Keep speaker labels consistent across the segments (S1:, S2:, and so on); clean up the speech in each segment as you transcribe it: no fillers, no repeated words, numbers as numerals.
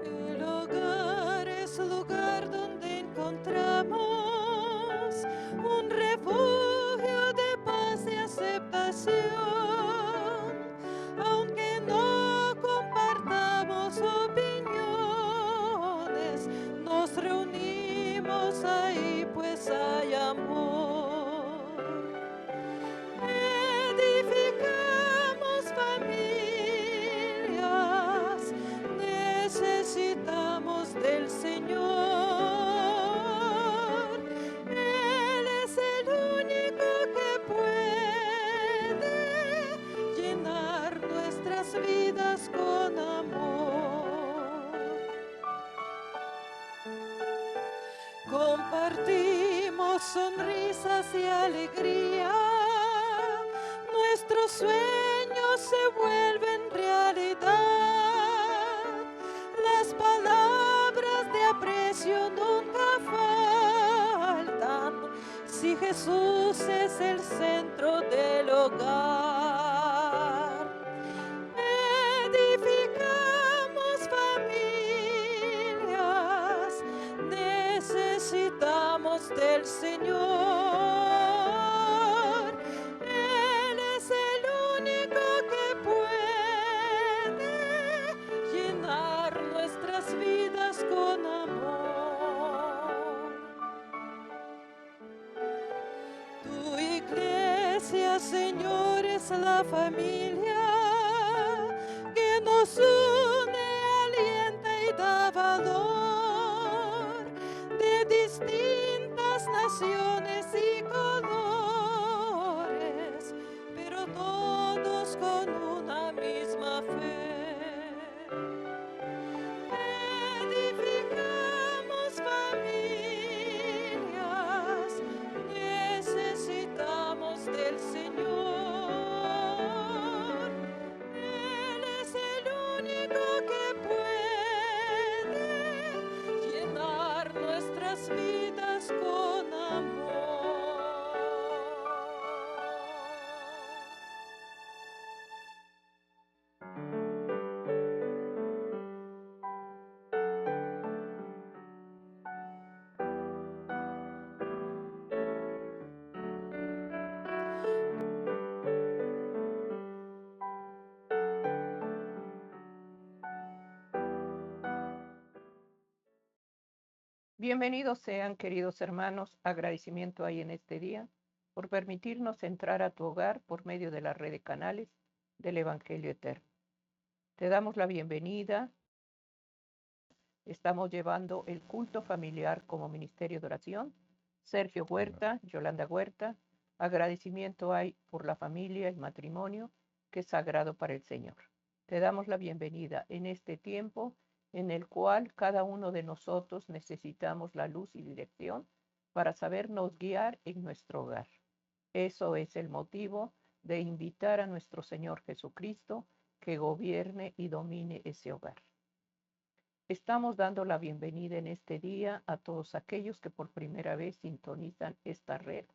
S1: El hogar es lugar donde encontramos un refugio de paz y aceptación. Aunque no compartamos opiniones, nos reunimos ahí pues hay amor. Edificamos familias, necesitamos del Señor. Él es el único que puede llenar nuestras vidas con amor. Compartimos sonrisas y alegría, nuestros sueños se vuelven realidad. Las palabras de aprecio nunca faltan si Jesús es el centro del hogar. Edificamos familias, necesitamos del Señor. Él es el único que puede llenar nuestras vidas con amor. Tu iglesia, Señor, es la familia que nos une, alienta y da valor, de distintas naciones y colores, pero todos con una misma fe. Edificamos familias, necesitamos del Señor. Él es el único que puede llenar nuestras vidas con amor.
S2: Bienvenidos sean, queridos hermanos, agradecimiento hay en este día por permitirnos entrar a tu hogar por medio de la red de canales del Evangelio Eterno. Te damos la bienvenida. Estamos llevando el culto familiar como ministerio de oración. Sergio Huerta, Yolanda Huerta, agradecimiento hay por la familia y matrimonio que es sagrado para el Señor. Te damos la bienvenida en este tiempo en el cual cada uno de nosotros necesitamos la luz y dirección para sabernos guiar en nuestro hogar. Eso es el motivo de invitar a nuestro Señor Jesucristo que gobierne y domine ese hogar. Estamos dando la bienvenida en este día a todos aquellos que por primera vez sintonizan esta red.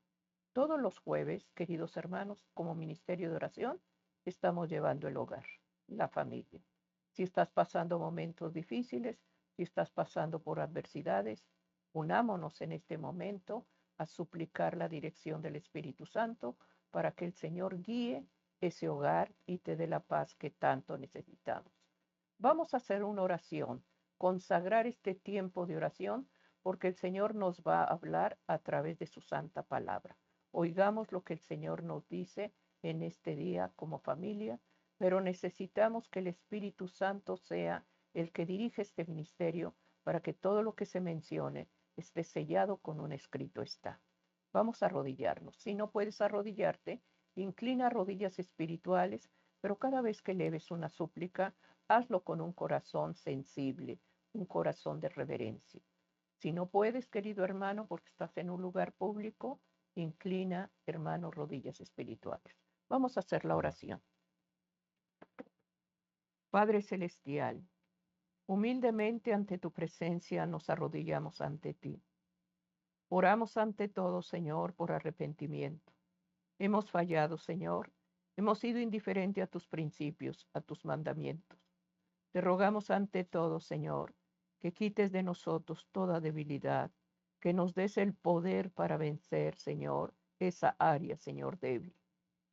S2: Todos los jueves, queridos hermanos, como ministerio de oración, estamos llevando el hogar, la familia. Si estás pasando momentos difíciles, si estás pasando por adversidades, unámonos en este momento a suplicar la dirección del Espíritu Santo para que el Señor guíe ese hogar y te dé la paz que tanto necesitamos. Vamos a hacer una oración, consagrar este tiempo de oración, porque el Señor nos va a hablar a través de su santa palabra. Oigamos lo que el Señor nos dice en este día como familia, pero necesitamos que el Espíritu Santo sea el que dirige este ministerio para que todo lo que se mencione esté sellado con un escrito está. Vamos a arrodillarnos. Si no puedes arrodillarte, inclina rodillas espirituales, pero cada vez que leves una súplica, hazlo con un corazón sensible, un corazón de reverencia. Si no puedes, querido hermano, porque estás en un lugar público, inclina, hermano, rodillas espirituales. Vamos a hacer la oración. Padre Celestial, humildemente ante tu presencia nos arrodillamos ante ti. Oramos ante todo, Señor, por arrepentimiento. Hemos fallado, Señor. Hemos sido indiferentes a tus principios, a tus mandamientos. Te rogamos ante todo, Señor, que quites de nosotros toda debilidad, que nos des el poder para vencer, Señor, esa área, Señor, débil.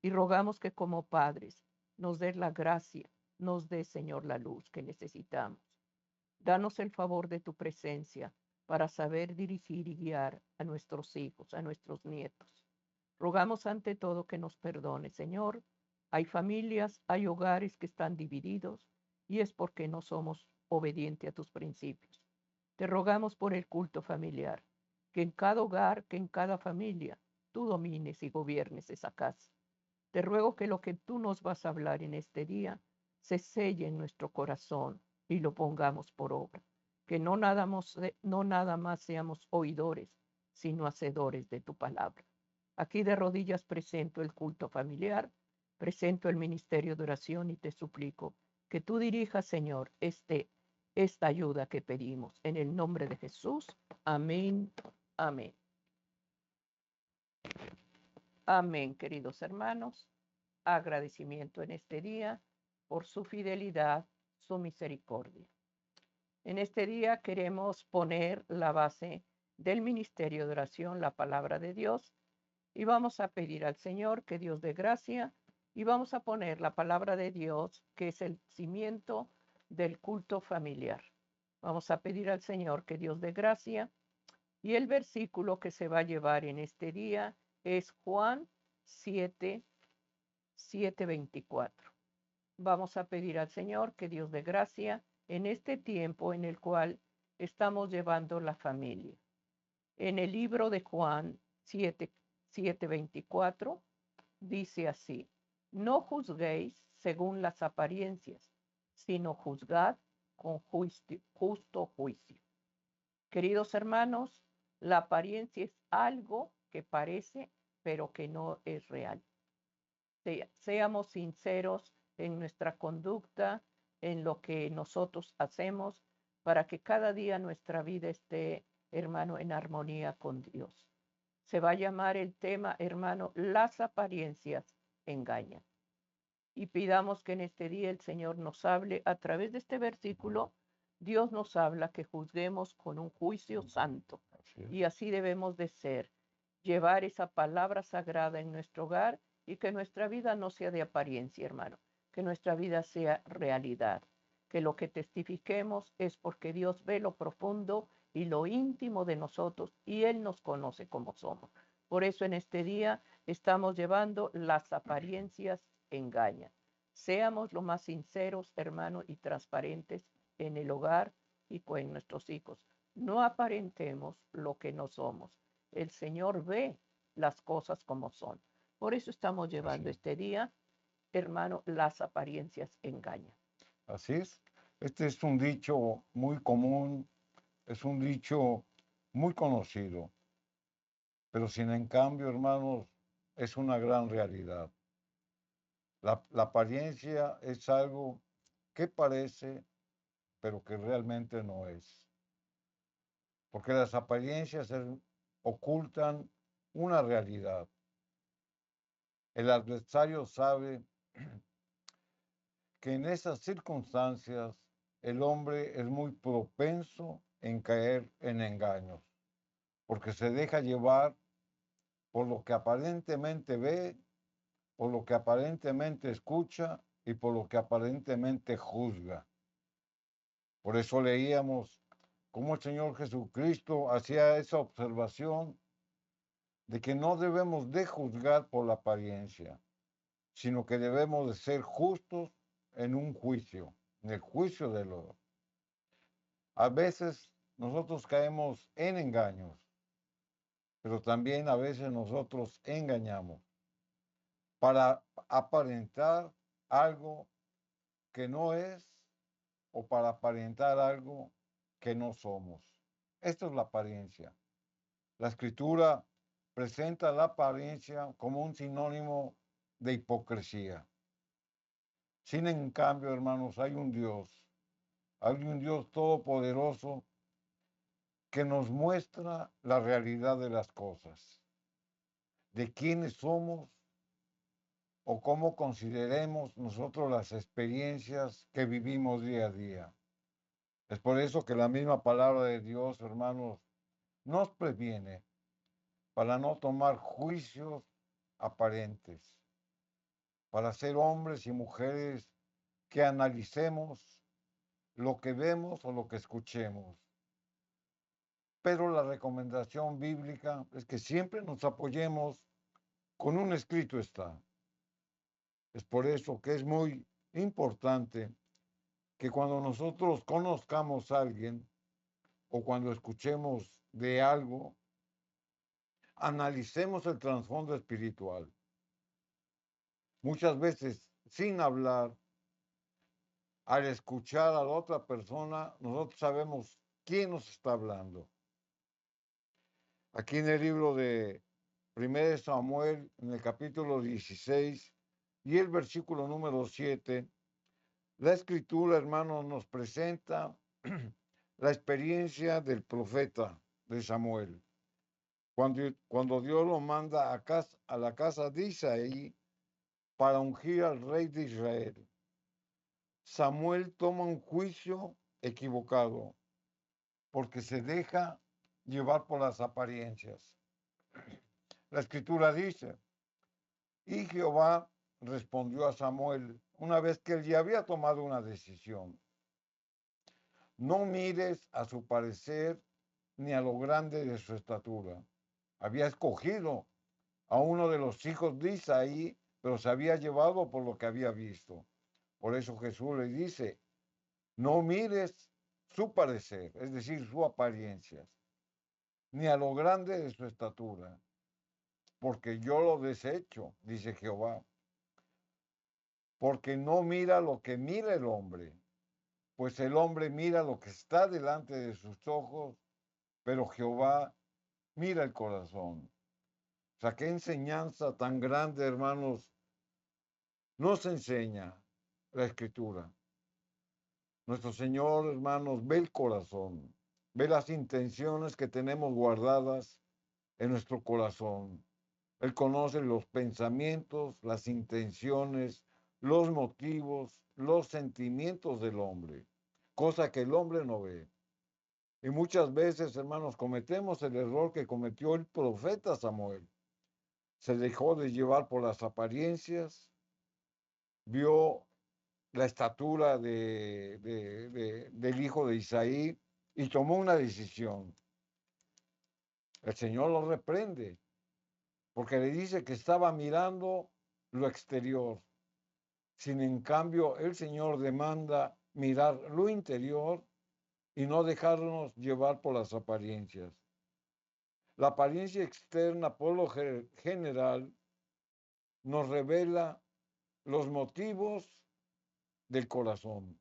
S2: Y rogamos que como padres nos des la gracia, nos des, Señor, la luz que necesitamos. Danos el favor de tu presencia para saber dirigir y guiar a nuestros hijos, a nuestros nietos. Rogamos ante todo que nos perdone, Señor. Hay familias, hay hogares que están divididos y es porque no somos obedientes a tus principios. Te rogamos por el culto familiar, que en cada hogar, que en cada familia, tú domines y gobiernes esa casa. Te ruego que lo que tú nos vas a hablar en este día se selle en nuestro corazón y lo pongamos por obra. Que no nada más seamos oidores, sino hacedores de tu palabra. Aquí de rodillas presento el culto familiar, presento el ministerio de oración y te suplico que tú dirijas, Señor, esta ayuda que pedimos. En el nombre de Jesús. Amén. Amén. Amén, queridos hermanos. Agradecimiento en este día por su fidelidad, su misericordia. En este día queremos poner la base del ministerio de oración, la palabra de Dios, y vamos a pedir al Señor que Dios dé gracia y vamos a poner la palabra de Dios, que es el cimiento del culto familiar. Vamos a pedir al Señor que Dios dé gracia y el versículo que se va a llevar en este día es Juan 7:24. Vamos a pedir al Señor que Dios dé gracia en este tiempo en el cual estamos llevando la familia. En el libro de Juan 7:24 dice así: no juzguéis según las apariencias, sino juzgad con justo juicio. Queridos hermanos, la apariencia es algo que parece, pero que no es real. Seamos sinceros en nuestra conducta, en lo que nosotros hacemos, para que cada día nuestra vida esté, hermano, en armonía con Dios. Se va a llamar el tema, hermano, las apariencias engañan. Y pidamos que en este día el Señor nos hable a través de este versículo. Dios nos habla que juzguemos con un juicio santo. Y así debemos de ser, llevar esa palabra sagrada en nuestro hogar y que nuestra vida no sea de apariencia, hermano, que nuestra vida sea realidad, que lo que testifiquemos es porque Dios ve lo profundo y lo íntimo de nosotros y Él nos conoce como somos. Por eso en este día estamos llevando las apariencias engañan. Seamos lo más sinceros, hermano, y transparentes en el hogar y con nuestros hijos. No aparentemos lo que no somos. El Señor ve las cosas como son. Por eso estamos llevando este día, hermano, las apariencias engañan.
S3: Así es. Este es un dicho muy común, es un dicho muy conocido, pero sin en cambio, hermanos, es una gran realidad. La apariencia es algo que parece, pero que realmente no es. Porque las apariencias ocultan una realidad. El adversario sabe que en esas circunstancias el hombre es muy propenso en caer en engaños, porque se deja llevar por lo que aparentemente ve, por lo que aparentemente escucha y por lo que aparentemente juzga. Por eso leíamos cómo el Señor Jesucristo hacía esa observación de que no debemos de juzgar por la apariencia, sino que debemos de ser justos en un juicio, en el juicio de los. A veces nosotros caemos en engaños, pero también a veces nosotros engañamos para aparentar algo que no es o para aparentar algo que no somos. Esto es la apariencia. La escritura presenta la apariencia como un sinónimo de hipocresía. Sin en cambio, hermanos, hay un Dios todopoderoso que nos muestra la realidad de las cosas, de quiénes somos o cómo consideremos nosotros las experiencias que vivimos día a día. Es por eso que la misma palabra de Dios, hermanos, nos previene para no tomar juicios aparentes, para ser hombres y mujeres que analicemos lo que vemos o lo que escuchemos. Pero la recomendación bíblica es que siempre nos apoyemos con un escrito está. Es por eso que es muy importante que cuando nosotros conozcamos a alguien o cuando escuchemos de algo, analicemos el trasfondo espiritual. Muchas veces, sin hablar, al escuchar a la otra persona, nosotros sabemos quién nos está hablando. Aquí en el libro de 1 Samuel, en el capítulo 16 y el versículo número 7, la escritura, hermanos, nos presenta la experiencia del profeta de Samuel. Cuando Dios lo manda a la casa de Isaí para ungir al rey de Israel, Samuel toma un juicio equivocado porque se deja llevar por las apariencias. La escritura dice, y Jehová respondió a Samuel una vez que él ya había tomado una decisión. No mires a su parecer ni a lo grande de su estatura. Había escogido a uno de los hijos de Isaí, pero se había llevado por lo que había visto. Por eso Jesús le dice, no mires su parecer, es decir, su apariencia, ni a lo grande de su estatura, porque yo lo desecho, dice Jehová. Porque no mira lo que mira el hombre, pues el hombre mira lo que está delante de sus ojos, pero Jehová mira el corazón. O sea, qué enseñanza tan grande, hermanos, nos enseña la Escritura. Nuestro Señor, hermanos, ve el corazón, ve las intenciones que tenemos guardadas en nuestro corazón. Él conoce los pensamientos, las intenciones, los motivos, los sentimientos del hombre, cosa que el hombre no ve. Y muchas veces, hermanos, cometemos el error que cometió el profeta Samuel. Se dejó de llevar por las apariencias, vio la estatura del hijo de Isaí y tomó una decisión. El Señor lo reprende porque le dice que estaba mirando lo exterior. Sin en cambio, el Señor demanda mirar lo interior y no dejarnos llevar por las apariencias. La apariencia externa, por lo general, nos revela los motivos del corazón.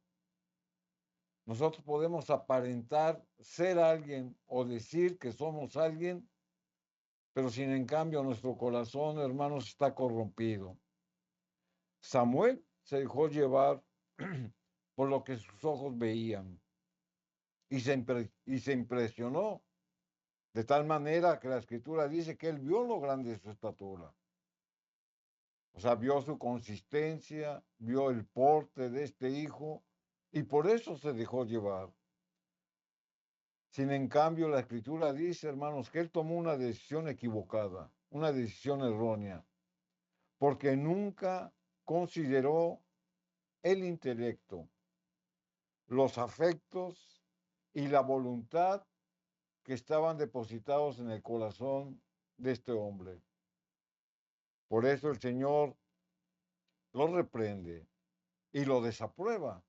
S3: Nosotros podemos aparentar ser alguien o decir que somos alguien, pero sin en cambio nuestro corazón, hermanos, está corrompido. Samuel se dejó llevar por lo que sus ojos veían y se impresionó de tal manera que la escritura dice que él vio lo grande de su estatura. O sea, vio su consistencia, vio el porte de este hijo y por eso se dejó llevar. Sin en cambio, la escritura dice, hermanos, que él tomó una decisión equivocada, una decisión errónea, porque nunca consideró el intelecto, los afectos y la voluntad que estaban depositados en el corazón de este hombre. Por eso el Señor lo reprende y lo desaprueba.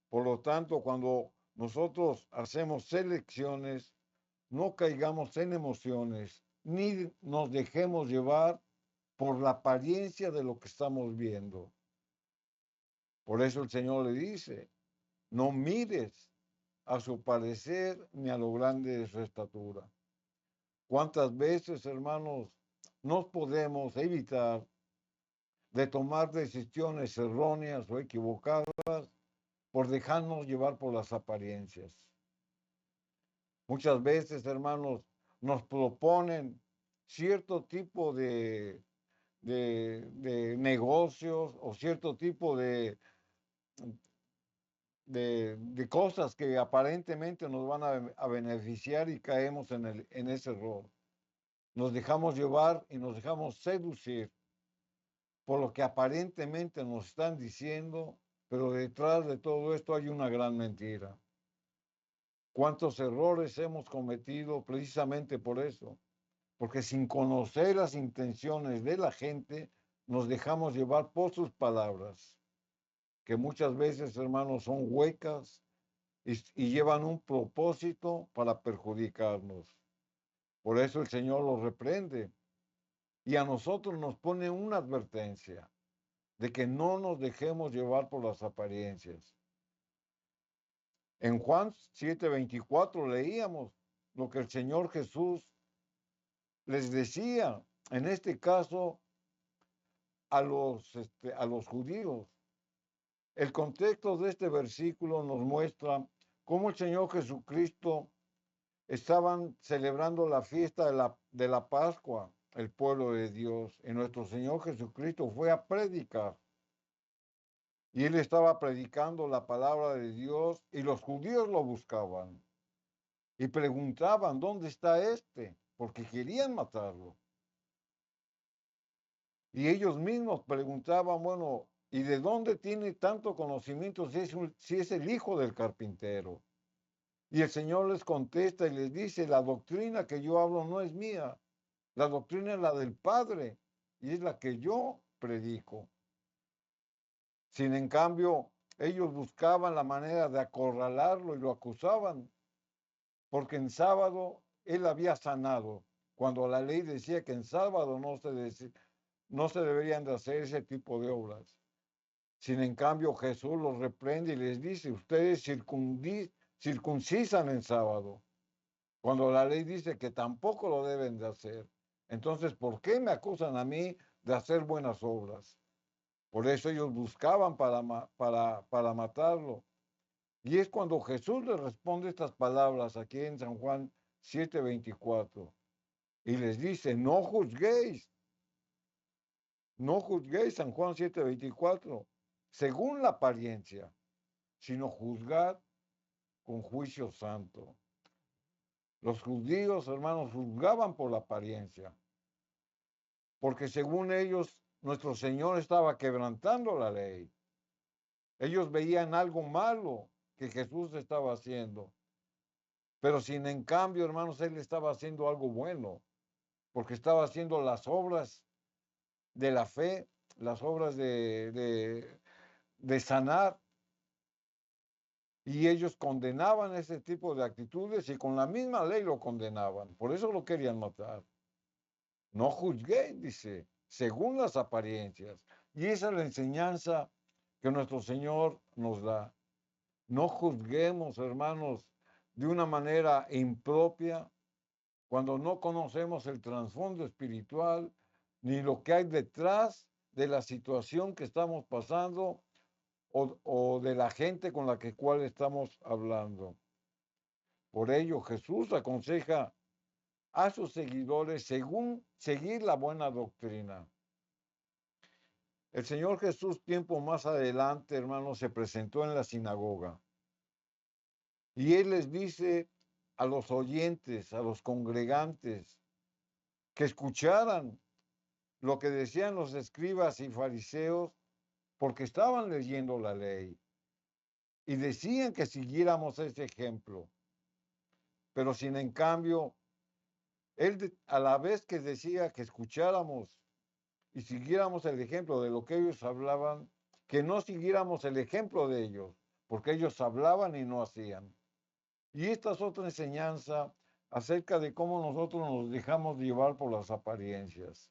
S3: Por lo tanto, cuando nosotros hacemos selecciones, no caigamos en emociones, ni nos dejemos llevar por la apariencia de lo que estamos viendo. Por eso el Señor le dice, no mires a su parecer ni a lo grande de su estatura. ¿Cuántas veces, hermanos, nos podemos evitar de tomar decisiones erróneas o equivocadas por dejarnos llevar por las apariencias? Muchas veces, hermanos, nos proponen cierto tipo de negocios o cierto tipo de cosas que aparentemente nos van a beneficiar y caemos en ese error. Nos dejamos llevar y nos dejamos seducir por lo que aparentemente nos están diciendo, pero detrás de todo esto hay una gran mentira. ¿Cuántos errores hemos cometido precisamente por eso? Porque sin conocer las intenciones de la gente, nos dejamos llevar por sus palabras, que muchas veces, hermanos, son huecas y llevan un propósito para perjudicarnos. Por eso el Señor los reprende y a nosotros nos pone una advertencia de que no nos dejemos llevar por las apariencias. En Juan 7:24 leíamos lo que el Señor Jesús les decía, en este caso a los judíos. El contexto de este versículo nos muestra cómo el Señor Jesucristo estaban celebrando la fiesta de la Pascua, el pueblo de Dios, y nuestro Señor Jesucristo fue a predicar. Y él estaba predicando la palabra de Dios y los judíos lo buscaban y preguntaban, ¿dónde está este? Porque querían matarlo. Y ellos mismos preguntaban, bueno, ¿y de dónde tiene tanto conocimiento si es el hijo del carpintero? Y el Señor les contesta y les dice, la doctrina que yo hablo no es mía, la doctrina es la del Padre y es la que yo predico. Sin en cambio, ellos buscaban la manera de acorralarlo y lo acusaban, porque en sábado él había sanado, cuando la ley decía que en sábado no se deberían de hacer ese tipo de obras. Sin en cambio, Jesús los reprende y les dice, ustedes circuncisan en sábado, cuando la ley dice que tampoco lo deben de hacer. Entonces, ¿por qué me acusan a mí de hacer buenas obras? Por eso ellos buscaban para matarlo. Y es cuando Jesús les responde estas palabras aquí en San Juan 7:24. Y les dice, no juzguéis. No juzguéis, San Juan 7:24, según la apariencia, sino juzgad con juicio santo. Los judíos, hermanos, juzgaban por la apariencia, porque según ellos, nuestro Señor estaba quebrantando la ley. Ellos veían algo malo que Jesús estaba haciendo, pero sin en cambio, hermanos, Él estaba haciendo algo bueno, porque estaba haciendo las obras de la fe, las obras de sanar. Y ellos condenaban ese tipo de actitudes y con la misma ley lo condenaban. Por eso lo querían matar. No juzguéis, dice, según las apariencias. Y esa es la enseñanza que nuestro Señor nos da. No juzguemos, hermanos, de una manera impropia cuando no conocemos el trasfondo espiritual ni lo que hay detrás de la situación que estamos pasando o de la gente con la cual estamos hablando. Por ello, Jesús aconseja a sus seguidores según seguir la buena doctrina. El Señor Jesús, tiempo más adelante, hermanos, se presentó en la sinagoga y Él les dice a los oyentes, a los congregantes, que escucharan lo que decían los escribas y fariseos porque estaban leyendo la ley y decían que siguiéramos ese ejemplo. Pero sin en cambio, él a la vez que decía que escucháramos y siguiéramos el ejemplo de lo que ellos hablaban, que no siguiéramos el ejemplo de ellos, porque ellos hablaban y no hacían. Y esta es otra enseñanza acerca de cómo nosotros nos dejamos llevar por las apariencias.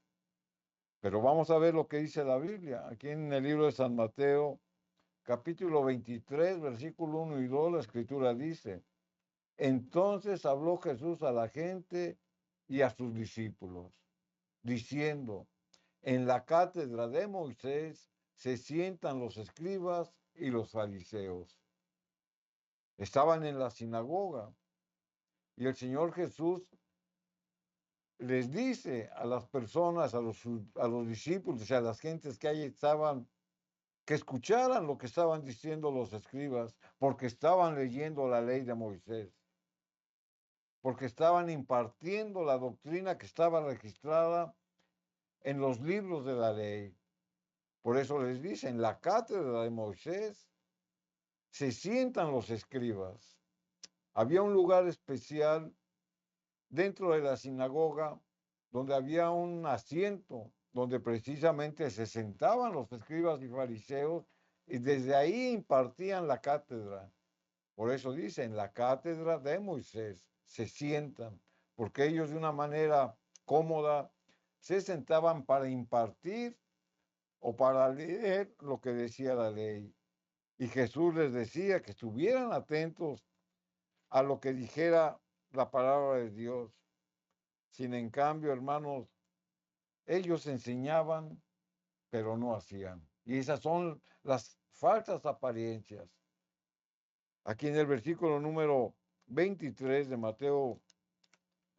S3: Pero vamos a ver lo que dice la Biblia. Aquí en el libro de San Mateo, capítulo 23, versículo 1 y 2, la escritura dice, entonces habló Jesús a la gente y a sus discípulos, diciendo, en la cátedra de Moisés se sientan los escribas y los fariseos. Estaban en la sinagoga Y el Señor Jesús les dice a las personas, a los discípulos y a las gentes que ahí estaban, que escucharan lo que estaban diciendo los escribas, porque estaban leyendo la ley de Moisés, porque estaban impartiendo la doctrina que estaba registrada en los libros de la ley. Por eso les dice, en la cátedra de Moisés se sientan los escribas. Había un lugar especial dentro de la sinagoga donde había un asiento donde precisamente se sentaban los escribas y fariseos y desde ahí impartían la cátedra. Por eso dice, en la cátedra de Moisés se sientan, porque ellos de una manera cómoda se sentaban para impartir o para leer lo que decía la ley. Y Jesús les decía que estuvieran atentos a lo que dijera la palabra de Dios. Sin en cambio, hermanos, ellos enseñaban, pero no hacían. Y esas son las falsas apariencias. Aquí en el versículo número 23 de Mateo,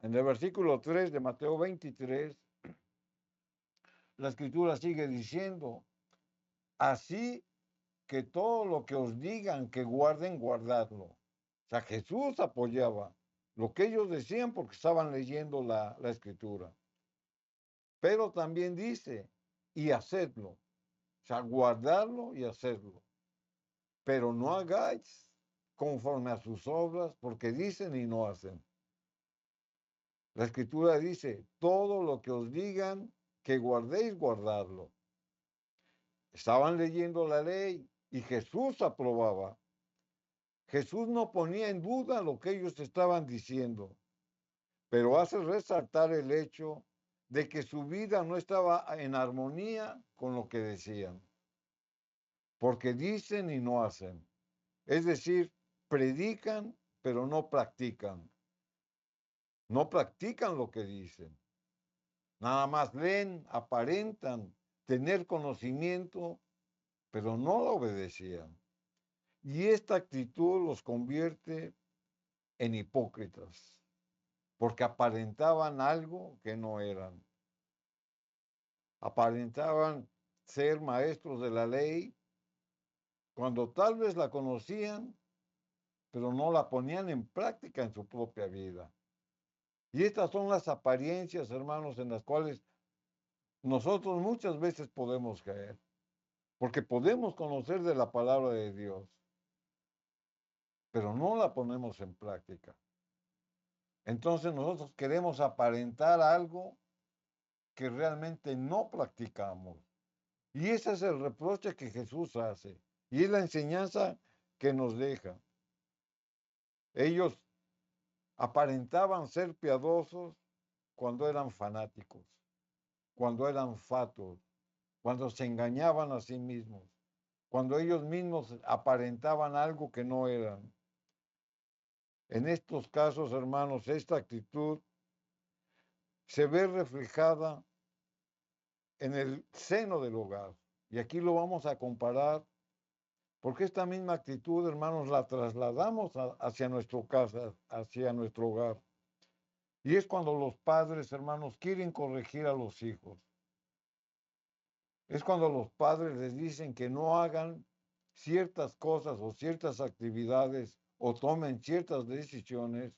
S3: en el versículo 3 de Mateo 23, la escritura sigue diciendo, así que todo lo que os digan que guarden, guardadlo. O sea, Jesús apoyaba lo que ellos decían porque estaban leyendo la escritura. Pero también dice, y hacedlo. O sea, guardarlo y hacerlo. Pero no hagáis conforme a sus obras, porque dicen y no hacen. La escritura dice, todo lo que os digan que guardéis, guardarlo. Estaban leyendo la ley y Jesús aprobaba. Jesús no ponía en duda lo que ellos estaban diciendo, pero hace resaltar el hecho de que su vida no estaba en armonía con lo que decían, porque dicen y no hacen. Es decir, predican, pero no practican. No practican lo que dicen. Nada más leen, aparentan tener conocimiento, pero no lo obedecían. Y esta actitud los convierte en hipócritas, porque aparentaban algo que no eran. Aparentaban ser maestros de la ley cuando tal vez la conocían, pero no la ponían en práctica en su propia vida. Y estas son las apariencias, hermanos, en las cuales nosotros muchas veces podemos caer, porque podemos conocer de la palabra de Dios, pero no la ponemos en práctica. Entonces nosotros queremos aparentar algo que realmente no practicamos. Y ese es el reproche que Jesús hace. Y es la enseñanza que nos deja. Ellos aparentaban ser piadosos cuando eran fanáticos, cuando eran fatuos, cuando se engañaban a sí mismos, cuando ellos mismos aparentaban algo que no eran. En estos casos, hermanos, esta actitud se ve reflejada en el seno del hogar. Y aquí lo vamos a comparar, porque esta misma actitud, hermanos, la trasladamos hacia nuestra casa, hacia nuestro hogar. Y es cuando los padres, hermanos, quieren corregir a los hijos. Es cuando los padres les dicen que no hagan ciertas cosas o ciertas actividades o tomen ciertas decisiones,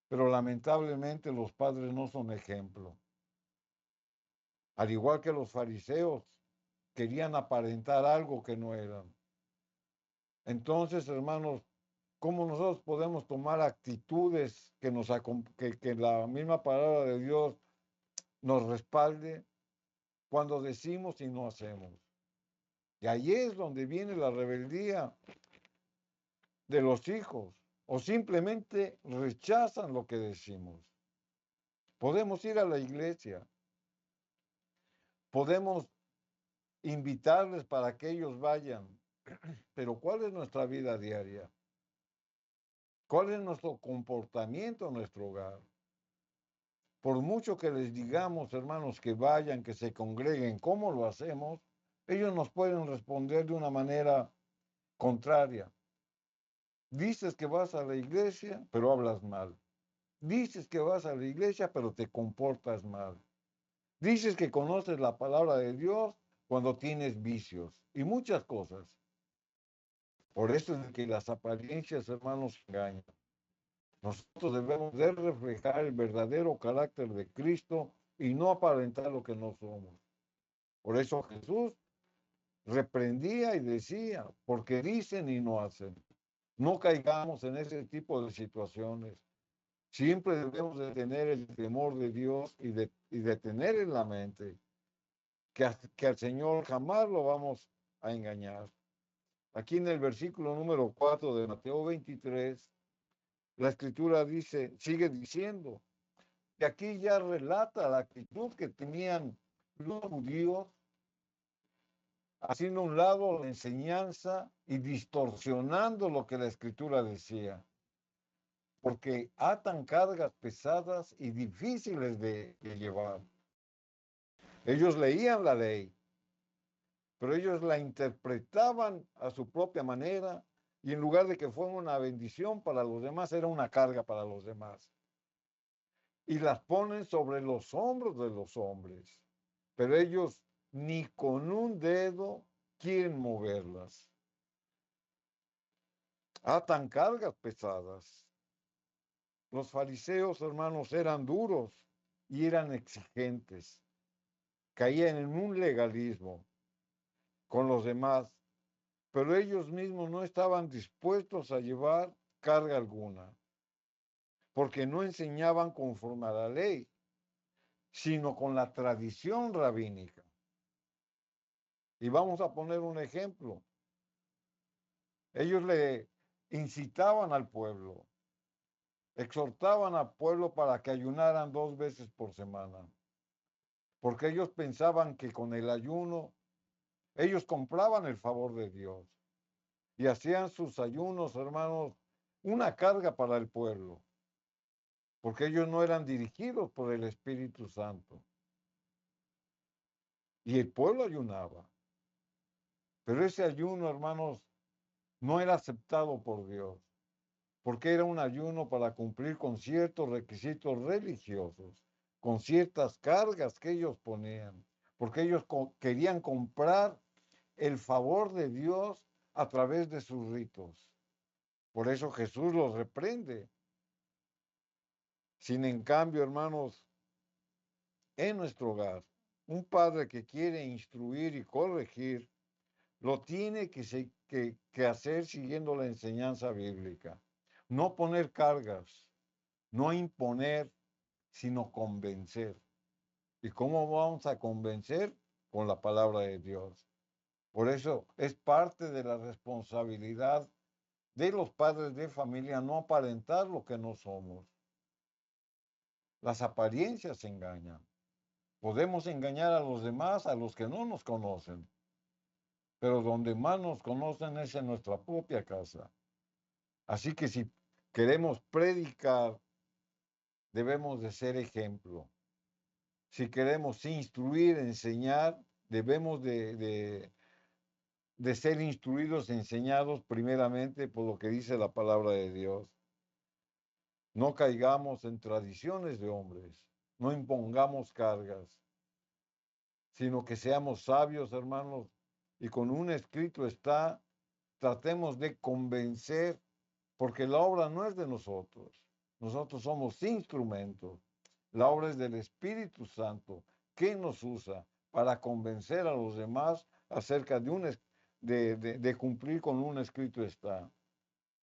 S3: pero lamentablemente los padres no son ejemplo. Al igual que los fariseos, querían aparentar algo que no eran. Entonces, hermanos, ¿cómo nosotros podemos tomar actitudes que la misma palabra de Dios nos respalde cuando decimos y no hacemos? Y ahí es donde viene la rebeldía de los hijos, o simplemente rechazan lo que decimos. Podemos ir a la iglesia, podemos invitarles para que ellos vayan, pero ¿cuál es nuestra vida diaria? ¿Cuál es nuestro comportamiento en nuestro hogar? Por mucho que les digamos, hermanos, que vayan, que se congreguen, ¿cómo lo hacemos? Ellos nos pueden responder de una manera contraria. Dices que vas a la iglesia, pero hablas mal. Dices que vas a la iglesia, pero te comportas mal. Dices que conoces la palabra de Dios cuando tienes vicios y muchas cosas. Por eso es que las apariencias, hermanos, engañan. Nosotros debemos de reflejar el verdadero carácter de Cristo y no aparentar lo que no somos. Por eso Jesús reprendía y decía, porque dicen y no hacen. No caigamos en ese tipo de situaciones. Siempre debemos de tener el temor de Dios y de tener en la mente que al Señor jamás lo vamos a engañar. Aquí en el versículo número 4 de Mateo 23, la escritura dice, sigue diciendo, que aquí ya relata la actitud que tenían los judíos, haciendo a un lado la enseñanza y distorsionando lo que la escritura decía, porque atan cargas pesadas y difíciles de llevar. Ellos leían la ley, pero ellos la interpretaban a su propia manera y en lugar de que fuera una bendición para los demás, era una carga para los demás. Y las ponen sobre los hombros de los hombres, pero ellos ni con un dedo quieren moverlas. Atan cargas pesadas. Los fariseos, hermanos, eran duros y eran exigentes. Caían en un legalismo con los demás, pero ellos mismos no estaban dispuestos a llevar carga alguna, porque no enseñaban conforme a la ley, sino con la tradición rabínica. Y vamos a poner un ejemplo. Ellos le incitaban al pueblo, exhortaban al pueblo para que ayunaran 2 veces por semana, porque ellos pensaban que con el ayuno ellos compraban el favor de Dios y hacían sus ayunos, hermanos, una carga para el pueblo, porque ellos no eran dirigidos por el Espíritu Santo. Y el pueblo ayunaba. Pero ese ayuno, hermanos, no era aceptado por Dios, porque era un ayuno para cumplir con ciertos requisitos religiosos, con ciertas cargas que ellos ponían, porque ellos querían comprar el favor de Dios a través de sus ritos. Por eso Jesús los reprende. Sin en cambio, hermanos, en nuestro hogar, un padre que quiere instruir y corregir, lo tiene que hacer siguiendo la enseñanza bíblica. No poner cargas, no imponer, sino convencer. ¿Y cómo vamos a convencer? Con la palabra de Dios. Por eso es parte de la responsabilidad de los padres de familia no aparentar lo que no somos. Las apariencias engañan. Podemos engañar a los demás, a los que no nos conocen, pero donde más nos conocen es en nuestra propia casa. Así que si queremos predicar, debemos de ser ejemplo. Si queremos instruir, enseñar, debemos de ser instruidos, enseñados primeramente por lo que dice la palabra de Dios. No caigamos en tradiciones de hombres, no impongamos cargas, sino que seamos sabios, hermanos, y con un escrito está, tratemos de convencer, porque la obra no es de nosotros somos instrumentos, la obra es del Espíritu Santo, que nos usa para convencer a los demás acerca de cumplir con un escrito está,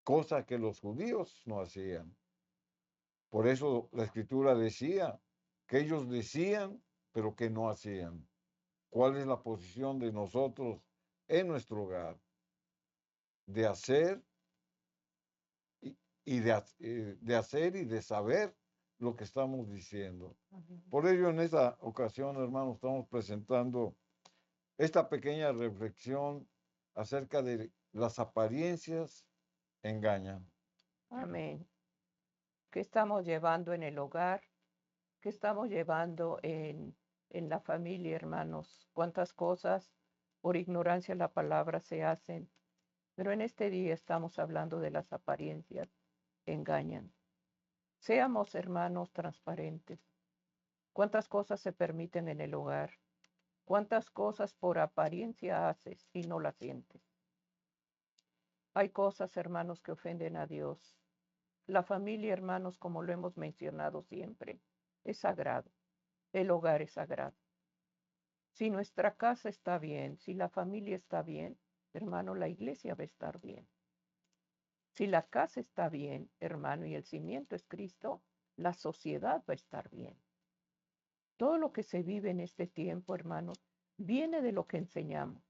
S3: cosa que los judíos no hacían. Por eso la escritura decía que ellos decían, pero que no hacían. ¿Cuál es la posición de nosotros en nuestro hogar? De hacer y de hacer y de saber lo que estamos diciendo. Por ello, en esta ocasión, hermanos, estamos presentando esta pequeña reflexión acerca de las apariencias engañan.
S2: Amén. ¿Qué estamos llevando en el hogar? ¿Qué estamos llevando en la familia, hermanos? ¿Cuántas cosas por ignorancia de la palabra se hacen? Pero en este día estamos hablando de las apariencias que engañan. Seamos, hermanos, transparentes. ¿Cuántas cosas se permiten en el hogar? ¿Cuántas cosas por apariencia haces y no las sientes? Hay cosas, hermanos, que ofenden a Dios. La familia, hermanos, como lo hemos mencionado siempre, es sagrado. El hogar es sagrado. Si nuestra casa está bien, si la familia está bien, hermano, la iglesia va a estar bien. Si la casa está bien, hermano, y el cimiento es Cristo, la sociedad va a estar bien. Todo lo que se vive en este tiempo, hermanos, viene de lo que enseñamos.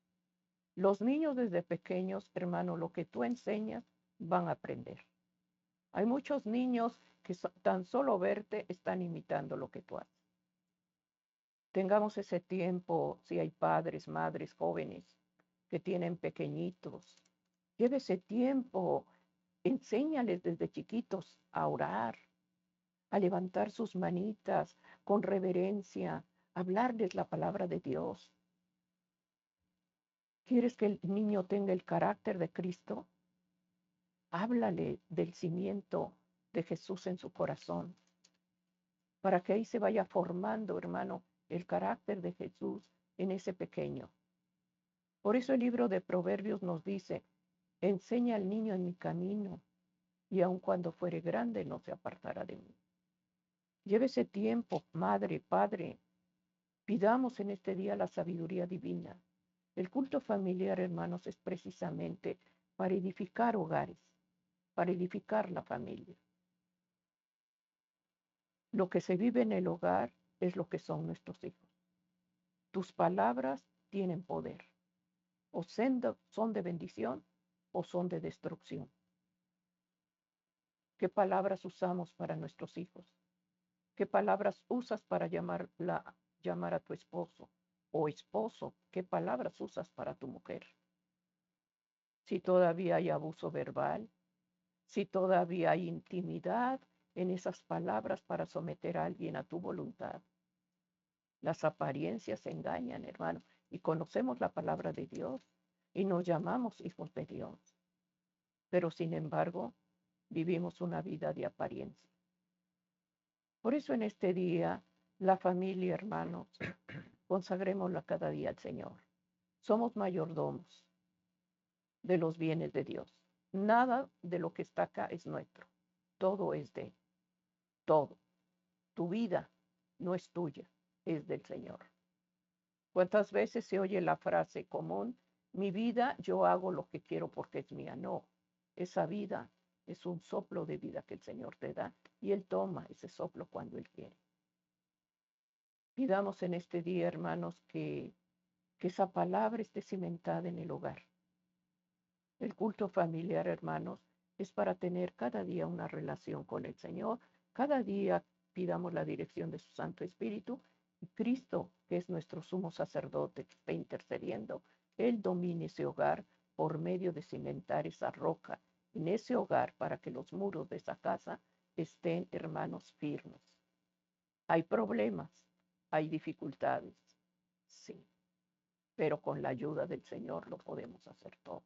S2: Los niños desde pequeños, hermano, lo que tú enseñas, van a aprender. Hay muchos niños que tan solo verte están imitando lo que tú haces. Tengamos ese tiempo, si hay padres, madres, jóvenes que tienen pequeñitos, lleve ese tiempo, enséñales desde chiquitos a orar, a levantar sus manitas con reverencia, hablarles la palabra de Dios. ¿Quieres que el niño tenga el carácter de Cristo? Háblale del cimiento de Jesús en su corazón, para que ahí se vaya formando, hermano, el carácter de Jesús en ese pequeño. Por eso el libro de Proverbios nos dice, enseña al niño en mi camino, y aun cuando fuere grande no se apartará de mí. Llévese tiempo, madre, padre, pidamos en este día la sabiduría divina. El culto familiar, hermanos, es precisamente para edificar hogares, para edificar la familia. Lo que se vive en el hogar es lo que son nuestros hijos. Tus palabras tienen poder. O son de bendición o son de destrucción. ¿Qué palabras usamos para nuestros hijos? ¿Qué palabras usas para llamar a tu esposo? O esposo, ¿qué palabras usas para tu mujer? Si todavía hay abuso verbal, si todavía hay intimidad en esas palabras para someter a alguien a tu voluntad. Las apariencias engañan, hermano, y conocemos la palabra de Dios y nos llamamos hijos de Dios. Pero sin embargo, vivimos una vida de apariencia. Por eso en este día, la familia, hermanos, consagrémosla cada día al Señor. Somos mayordomos de los bienes de Dios. Nada de lo que está acá es nuestro. Todo es de Él. Todo. Tu vida no es tuya, es del Señor. ¿Cuántas veces se oye la frase común? Mi vida, yo hago lo que quiero porque es mía. No, esa vida es un soplo de vida que el Señor te da y Él toma ese soplo cuando Él quiere. Pidamos en este día, hermanos, que esa palabra esté cimentada en el hogar. El culto familiar, hermanos, es para tener cada día una relación con el Señor. Cada día pidamos la dirección de su Santo Espíritu y Cristo, que es nuestro sumo sacerdote que está intercediendo, Él domine ese hogar por medio de cimentar esa roca en ese hogar para que los muros de esa casa estén, hermanos, firmes. Hay problemas, hay dificultades, sí, pero con la ayuda del Señor lo podemos hacer todo.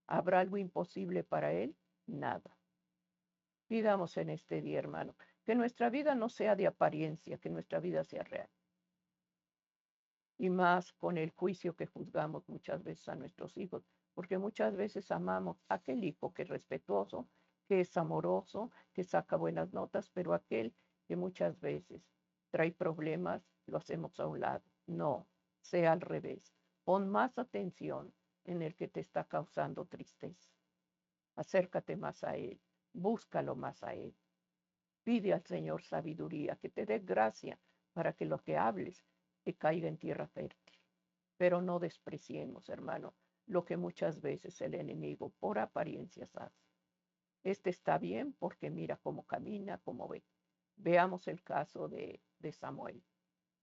S2: ¿Habrá algo imposible para Él? Nada. Pidamos en este día, hermano, que nuestra vida no sea de apariencia, que nuestra vida sea real. Y más con el juicio que juzgamos muchas veces a nuestros hijos, porque muchas veces amamos a aquel hijo que es respetuoso, que es amoroso, que saca buenas notas, pero aquel que muchas veces trae problemas, lo hacemos a un lado. No, sea al revés. Pon más atención en el que te está causando tristeza. Acércate más a Él, búscalo más a Él. Pide al Señor sabiduría, que te dé gracia para que lo que hables te caiga en tierra fértil. Pero no despreciemos, hermano, lo que muchas veces el enemigo por apariencias hace. Este está bien porque mira cómo camina, cómo ve. Veamos el caso de Samuel.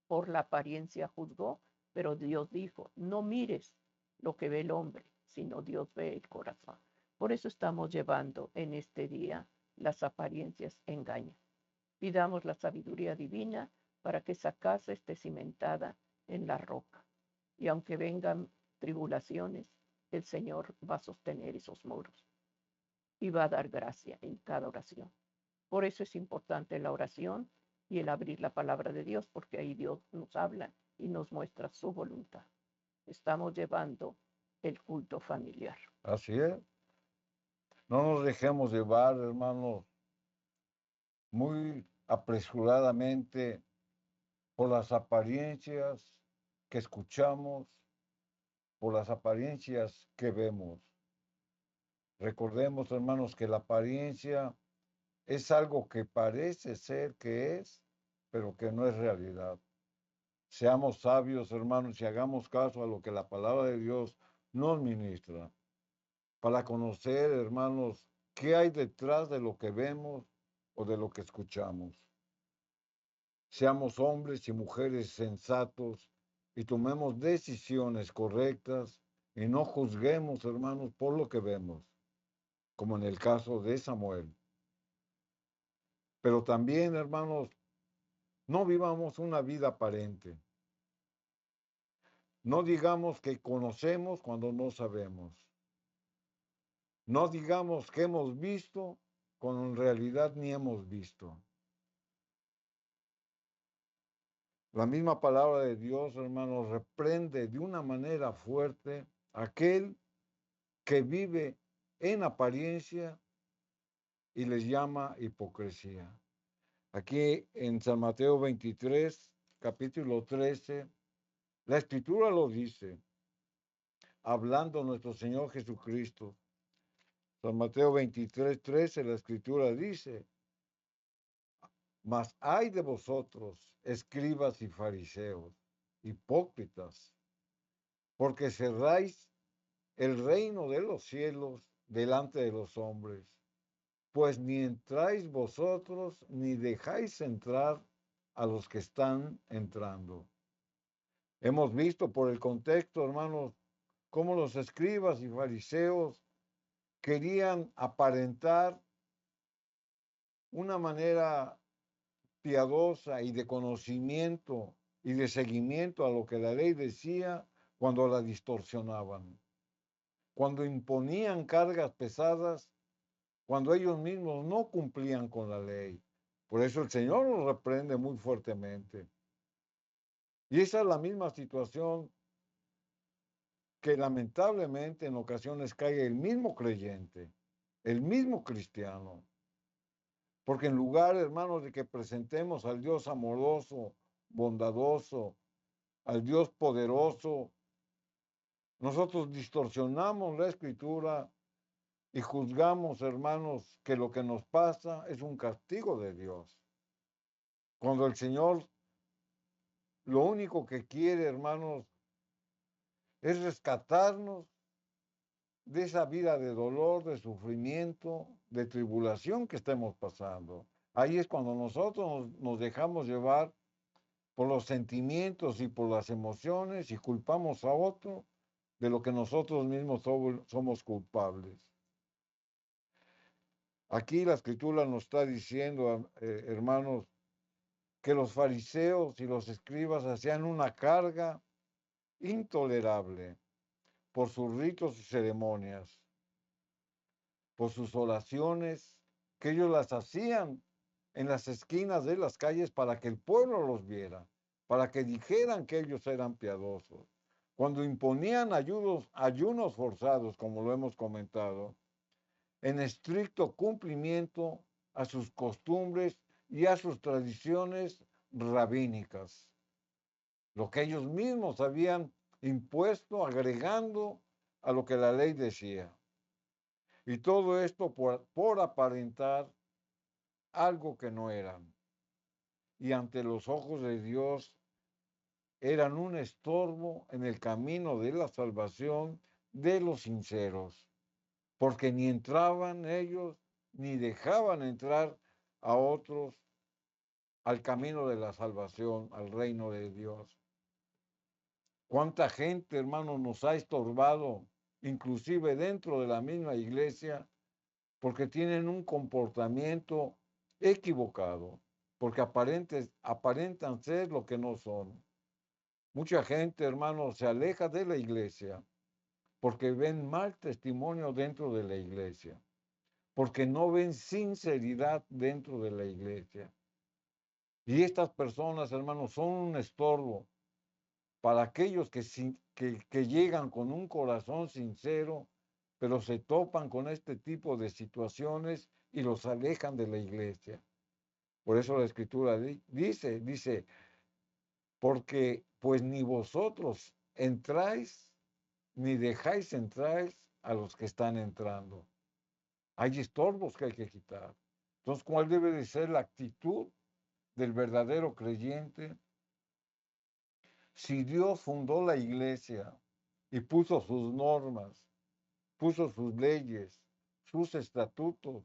S2: Por la apariencia juzgó, pero Dios dijo, no mires lo que ve el hombre, sino Dios ve el corazón. Por eso estamos llevando en este día las apariencias engañan. Pidamos la sabiduría divina para que esa casa esté cimentada en la roca. Y aunque vengan tribulaciones, el Señor va a sostener esos muros y va a dar gracia en cada oración. Por eso es importante la oración y el abrir la palabra de Dios, porque ahí Dios nos habla y nos muestra su voluntad. Estamos llevando el culto familiar.
S3: Así es. No nos dejemos llevar, hermanos, muy apresuradamente por las apariencias que escuchamos, por las apariencias que vemos. Recordemos, hermanos, que la apariencia es algo que parece ser que es, pero que no es realidad. Seamos sabios, hermanos, y hagamos caso a lo que la palabra de Dios nos ministra, para conocer, hermanos, qué hay detrás de lo que vemos o de lo que escuchamos. Seamos hombres y mujeres sensatos y tomemos decisiones correctas y no juzguemos, hermanos, por lo que vemos, como en el caso de Samuel. Pero también, hermanos, no vivamos una vida aparente. No digamos que conocemos cuando no sabemos. No digamos que hemos visto cuando en realidad ni hemos visto. La misma palabra de Dios, hermanos, reprende de una manera fuerte a aquel que vive en apariencia y les llama hipocresía. Aquí en San Mateo 23, capítulo 13, la Escritura lo dice, hablando nuestro Señor Jesucristo. San Mateo 23, 13, la Escritura dice, mas hay de vosotros, escribas y fariseos, hipócritas, porque cerráis el reino de los cielos delante de los hombres, pues ni entráis vosotros, ni dejáis entrar a los que están entrando. Hemos visto por el contexto, hermanos, cómo los escribas y fariseos querían aparentar una manera piadosa y de conocimiento y de seguimiento a lo que la ley decía cuando la distorsionaban, cuando imponían cargas pesadas, cuando ellos mismos no cumplían con la ley. Por eso el Señor los reprende muy fuertemente. Y esa es la misma situación que lamentablemente en ocasiones cae el mismo creyente, el mismo cristiano. Porque en lugar, hermanos, de que presentemos al Dios amoroso, bondadoso, al Dios poderoso, nosotros distorsionamos la Escritura y juzgamos, hermanos, que lo que nos pasa es un castigo de Dios. Cuando el Señor lo único que quiere, hermanos, es rescatarnos de esa vida de dolor, de sufrimiento, de tribulación que estemos pasando. Ahí es cuando nosotros nos dejamos llevar por los sentimientos y por las emociones y culpamos a otro de lo que nosotros mismos somos culpables. Aquí la Escritura nos está diciendo, hermanos, que los fariseos y los escribas hacían una carga intolerable por sus ritos y ceremonias, por sus oraciones, que ellos las hacían en las esquinas de las calles para que el pueblo los viera, para que dijeran que ellos eran piadosos. Cuando imponían ayunos forzados, como lo hemos comentado, en estricto cumplimiento a sus costumbres y a sus tradiciones rabínicas, lo que ellos mismos habían impuesto, agregando a lo que la ley decía. Y todo esto por aparentar algo que no eran. Y ante los ojos de Dios eran un estorbo en el camino de la salvación de los sinceros, porque ni entraban ellos, ni dejaban entrar a otros al camino de la salvación, al reino de Dios. ¿Cuánta gente, hermano, nos ha estorbado, inclusive dentro de la misma iglesia, porque tienen un comportamiento equivocado, porque aparentan ser lo que no son? Mucha gente, hermano, se aleja de la iglesia porque ven mal testimonio dentro de la iglesia, porque no ven sinceridad dentro de la iglesia. Y estas personas, hermanos, son un estorbo para aquellos que llegan con un corazón sincero, pero se topan con este tipo de situaciones y los alejan de la iglesia. Por eso la Escritura dice, porque pues ni vosotros entráis, ni dejáis entrar a los que están entrando. Hay estorbos que hay que quitar. Entonces, ¿cuál debe de ser la actitud del verdadero creyente? Si Dios fundó la iglesia y puso sus normas, puso sus leyes, sus estatutos,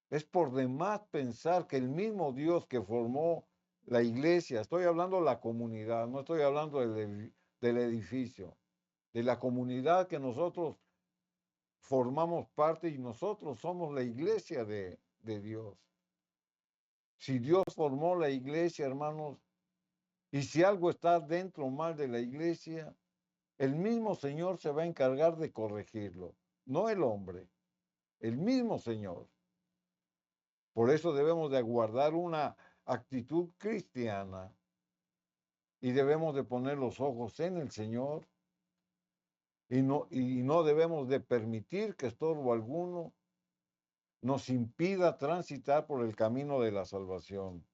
S3: es por demás pensar que el mismo Dios que formó la iglesia, estoy hablando de la comunidad, no estoy hablando del edificio, de la comunidad que nosotros formamos parte y nosotros somos la iglesia de Dios. Si Dios formó la iglesia, hermanos, y si algo está dentro mal de la iglesia, el mismo Señor se va a encargar de corregirlo, no el hombre, el mismo Señor. Por eso debemos de guardar una actitud cristiana y debemos de poner los ojos en el Señor y no debemos de permitir que estorbo alguno nos impida transitar por el camino de la salvación.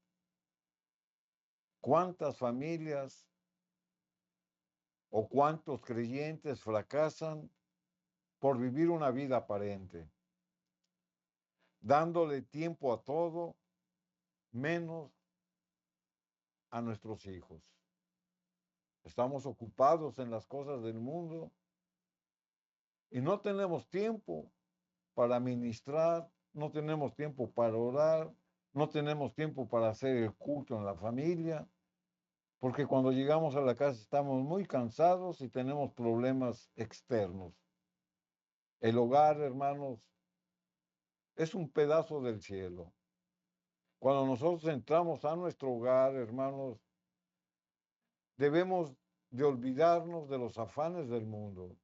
S3: ¿Cuántas familias o cuántos creyentes fracasan por vivir una vida aparente, dándole tiempo a todo menos a nuestros hijos? Estamos ocupados en las cosas del mundo y no tenemos tiempo para ministrar, no tenemos tiempo para orar, no tenemos tiempo para hacer el culto en la familia, porque cuando llegamos a la casa estamos muy cansados y tenemos problemas externos. El hogar, hermanos, es un pedazo del cielo. Cuando nosotros entramos a nuestro hogar, hermanos, debemos de olvidarnos de los afanes del mundo.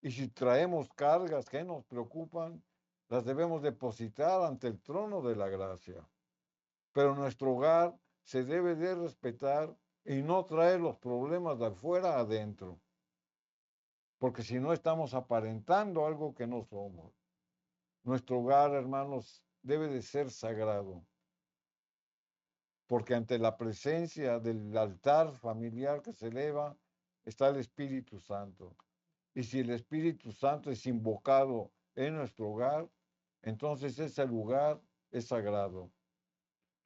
S3: Y si traemos cargas que nos preocupan, las debemos depositar ante el trono de la gracia. Pero nuestro hogar se debe de respetar y no traer los problemas de afuera adentro. Porque si no estamos aparentando algo que no somos. Nuestro hogar, hermanos, debe de ser sagrado. Porque ante la presencia del altar familiar que se eleva, está el Espíritu Santo. Y si el Espíritu Santo es invocado en nuestro hogar, entonces ese lugar es sagrado.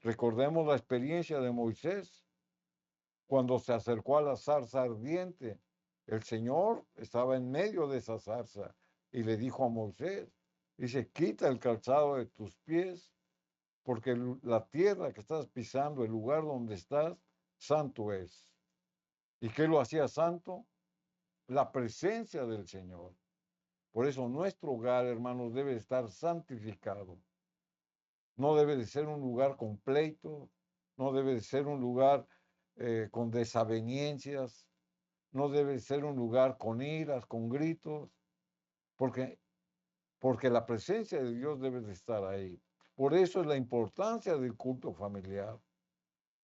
S3: Recordemos la experiencia de Moisés cuando se acercó a la zarza ardiente. El Señor estaba en medio de esa zarza y le dijo a Moisés, dice, quita el calzado de tus pies, porque la tierra que estás pisando, el lugar donde estás, santo es. ¿Y qué lo hacía santo? La presencia del Señor. Por eso nuestro hogar, hermanos, debe estar santificado. No debe de ser un lugar con pleitos, no debe de ser un lugar con desavenencias, no debe de ser un lugar con iras, con gritos, porque la presencia de Dios debe de estar ahí. Por eso es la importancia del culto familiar,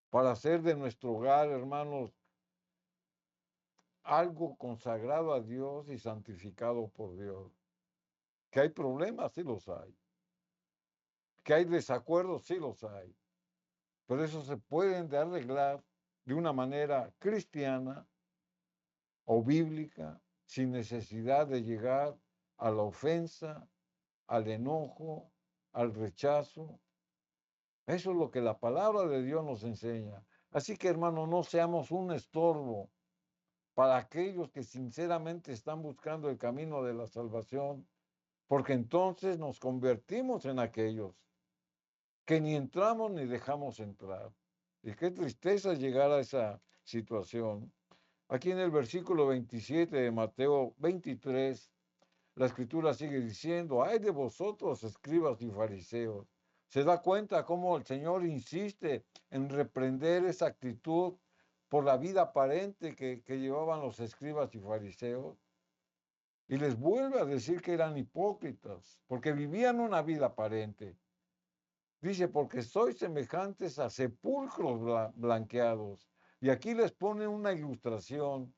S3: para hacer de nuestro hogar, hermanos, algo consagrado a Dios y santificado por Dios. Que hay problemas, sí los hay. Que hay desacuerdos, sí los hay. Pero eso se pueden arreglar de una manera cristiana o bíblica, sin necesidad de llegar a la ofensa, al enojo, al rechazo. Eso es lo que la palabra de Dios nos enseña. Así que, hermano, no seamos un estorbo para aquellos que sinceramente están buscando el camino de la salvación, porque entonces nos convertimos en aquellos que ni entramos ni dejamos entrar. Y qué tristeza llegar a esa situación. Aquí en el versículo 27 de Mateo 23, la escritura sigue diciendo, ay de vosotros, escribas y fariseos. ¿Se da cuenta cómo el Señor insiste en reprender esa actitud por la vida aparente que llevaban los escribas y fariseos? Y les vuelve a decir que eran hipócritas, porque vivían una vida aparente. Dice, porque sois semejantes a sepulcros blanqueados. Y aquí les pone una ilustración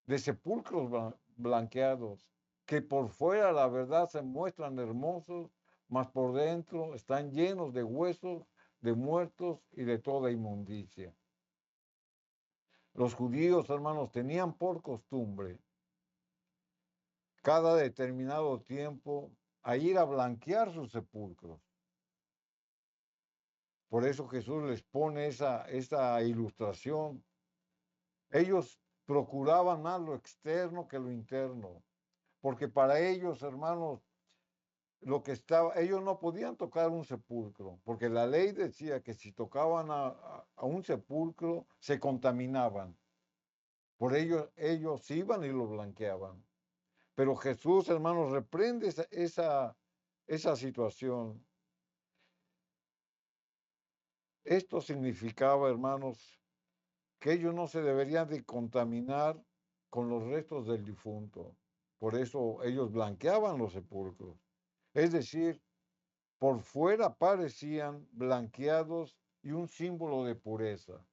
S3: de sepulcros blanqueados, que por fuera la verdad se muestran hermosos, mas por dentro están llenos de huesos, de muertos y de toda inmundicia. Los judíos, hermanos, tenían por costumbre cada determinado tiempo a ir a blanquear sus sepulcros. Por eso Jesús les pone esa ilustración. Ellos procuraban más lo externo que lo interno, porque para ellos, hermanos, ellos no podían tocar un sepulcro, porque la ley decía que si tocaban a un sepulcro, se contaminaban. Por ellos iban y lo blanqueaban. Pero Jesús, hermanos, reprende esa situación. Esto significaba, hermanos, que ellos no se deberían de contaminar con los restos del difunto. Por eso ellos blanqueaban los sepulcros. Es decir, por fuera parecían blanqueados y un símbolo de pureza,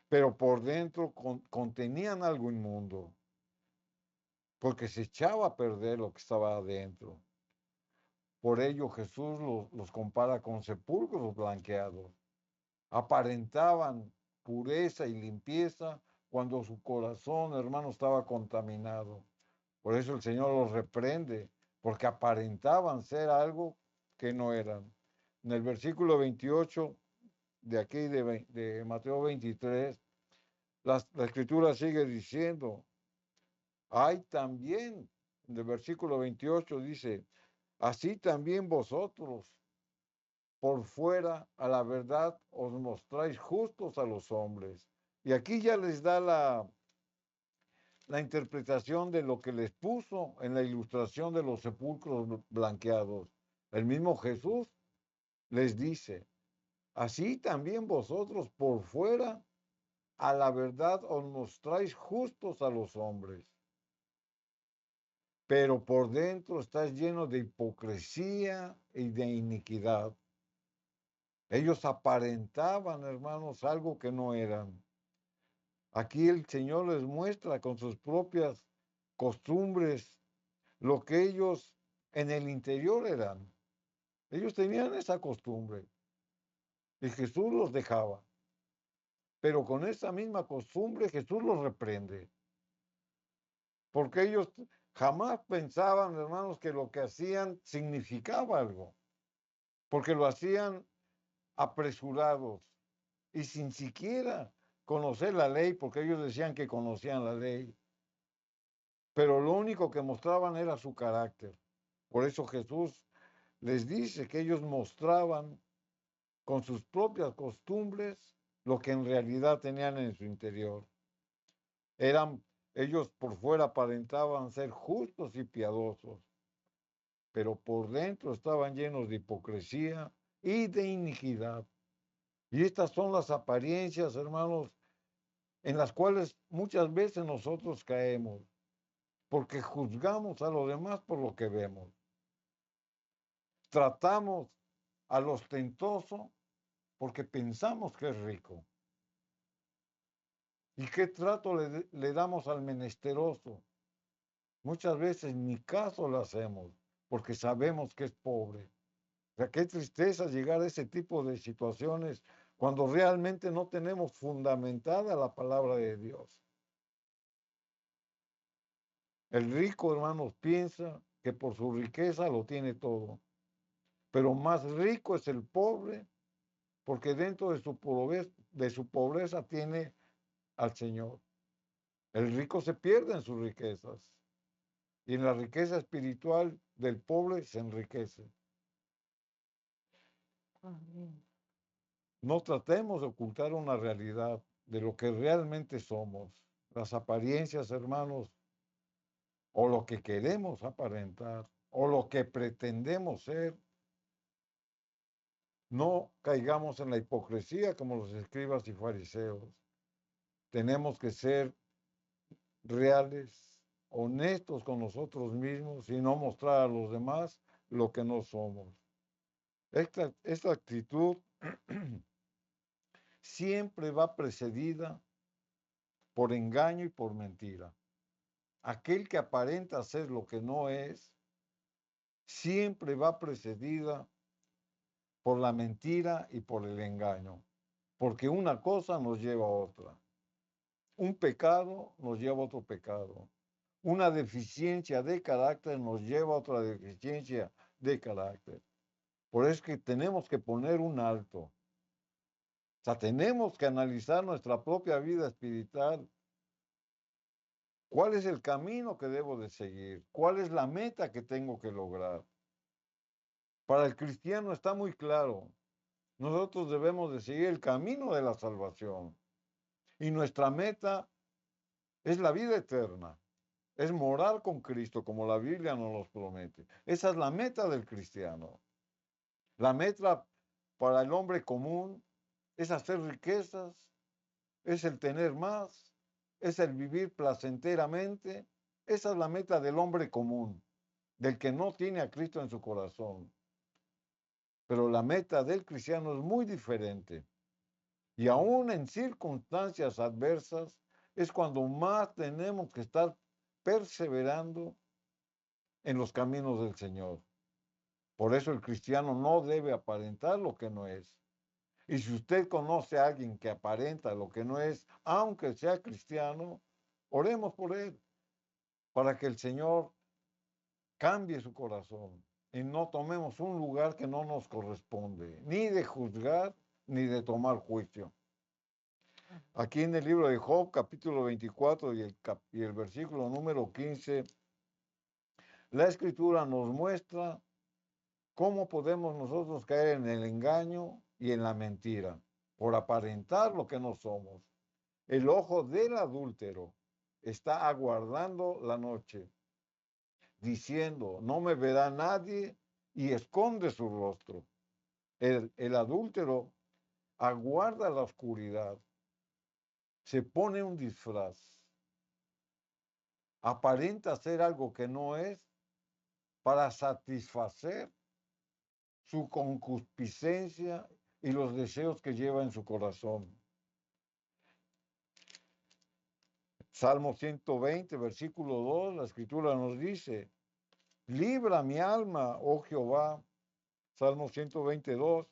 S3: pero por dentro contenían algo inmundo, porque se echaba a perder lo que estaba adentro. Por ello Jesús los compara con sepulcros blanqueados. Aparentaban pureza y limpieza cuando su corazón, hermano, estaba contaminado. Por eso el Señor los reprende, porque aparentaban ser algo que no eran. En el versículo 28 de aquí de Mateo 23, la escritura sigue diciendo, hay también, en el versículo 28 dice, así también vosotros, por fuera, a la verdad, os mostráis justos a los hombres. Y aquí ya les da la interpretación de lo que les puso en la ilustración de los sepulcros blanqueados. El mismo Jesús les dice, así también vosotros por fuera, a la verdad, os mostráis justos a los hombres, pero por dentro estáis llenos de hipocresía y de iniquidad. Ellos aparentaban, hermanos, algo que no eran. Aquí el Señor les muestra con sus propias costumbres lo que ellos en el interior eran. Ellos tenían esa costumbre y Jesús los dejaba. Pero con esa misma costumbre Jesús los reprende. Porque ellos jamás pensaban, hermanos, que lo que hacían significaba algo. Porque lo hacían apresurados y sin siquiera conocer la ley, porque ellos decían que conocían la ley. Pero lo único que mostraban era su carácter. Por eso Jesús les dice que ellos mostraban con sus propias costumbres lo que en realidad tenían en su interior. Ellos por fuera aparentaban ser justos y piadosos, pero por dentro estaban llenos de hipocresía y de iniquidad. Y estas son las apariencias, hermanos, en las cuales muchas veces nosotros caemos, porque juzgamos a los demás por lo que vemos. Tratamos al ostentoso porque pensamos que es rico. ¿Y qué trato le damos al menesteroso? Muchas veces ni caso le hacemos porque sabemos que es pobre. O sea, qué tristeza llegar a ese tipo de situaciones cuando realmente no tenemos fundamentada la palabra de Dios. El rico, hermanos, piensa que por su riqueza lo tiene todo, pero más rico es el pobre porque dentro de su pobreza tiene al Señor. El rico se pierde en sus riquezas y en la riqueza espiritual del pobre se enriquece.
S2: Amén.
S3: No tratemos de ocultar una realidad de lo que realmente somos. Las apariencias, hermanos, o lo que queremos aparentar, o lo que pretendemos ser. No caigamos en la hipocresía como los escribas y fariseos. Tenemos que ser reales, honestos con nosotros mismos y no mostrar a los demás lo que no somos. Esta actitud siempre va precedida por engaño y por mentira. Aquel que aparenta ser lo que no es, siempre va precedida por la mentira y por el engaño, porque una cosa nos lleva a otra. Un pecado nos lleva a otro pecado. Una deficiencia de carácter nos lleva a otra deficiencia de carácter. Por eso es que tenemos que poner un alto. O sea, tenemos que analizar nuestra propia vida espiritual. ¿Cuál es el camino que debo de seguir? ¿Cuál es la meta que tengo que lograr? Para el cristiano está muy claro. Nosotros debemos de seguir el camino de la salvación. Y nuestra meta es la vida eterna. Es morar con Cristo, como la Biblia nos lo promete. Esa es la meta del cristiano. La meta para el hombre común es hacer riquezas, es el tener más, es el vivir placenteramente. Esa es la meta del hombre común, del que no tiene a Cristo en su corazón. Pero la meta del cristiano es muy diferente. Y aún en circunstancias adversas es cuando más tenemos que estar perseverando en los caminos del Señor. Por eso el cristiano no debe aparentar lo que no es. Y si usted conoce a alguien que aparenta lo que no es, aunque sea cristiano, oremos por él, para que el Señor cambie su corazón y no tomemos un lugar que no nos corresponde, ni de juzgar, ni de tomar juicio. Aquí en el libro de Job, capítulo 24 y el versículo número 15, la Escritura nos muestra cómo podemos nosotros caer en el engaño y en la mentira, por aparentar lo que no somos. El ojo del adúltero está aguardando la noche, diciendo, no me verá nadie, y esconde su rostro. El adúltero aguarda la oscuridad, se pone un disfraz, aparenta ser algo que no es para satisfacer su concupiscencia y los deseos que lleva en su corazón. Salmo 120, versículo 2, la Escritura nos dice, libra mi alma, oh Jehová, Salmo 122,